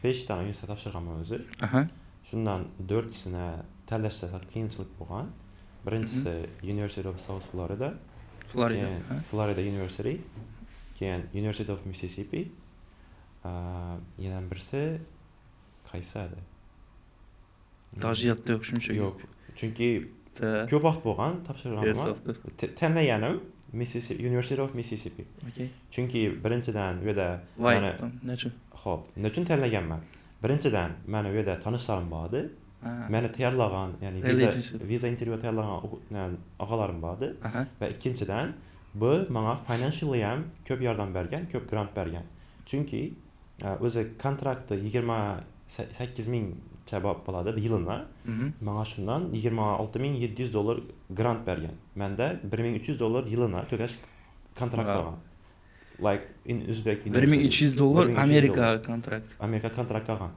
5 tane üniversite topshirganman o'zi. Aha. Shundan 4-sini tanlashda qiyinchilik bo'lgan. Birinchisi University of South Florida. Florida. Florida University. Keyin University of Mississippi. Yana birisi qaysi edi? Даже yodda yo'q shuncha. Yo'q. Chunki ko'p vaqt bo'lgan topshirganman. Tanlaganim University of Mississippi. Okay. Chunki birinchidan u yerda nechun? Xo'p, nechun tanlaganman? Birinchidan meni u yerda tanishlarim bor edi. Meni tayyorlagan, ya'ni viza intervyu tayyorlagan og'alarim bor edi. Va ikkinchidan bu menga financially ham ko'p yordam bergan, ko'p grant bergan. Chunki o'zi kontrakti 28 ming chaba bo'ladi yilina. Menga shundan $26,700 grant bergan. Menda $1,300 yilina to'lash kontrakt olgan. Like in Uzbek $1,300 Amerika kontrakt. Amerika kontrakt olgan.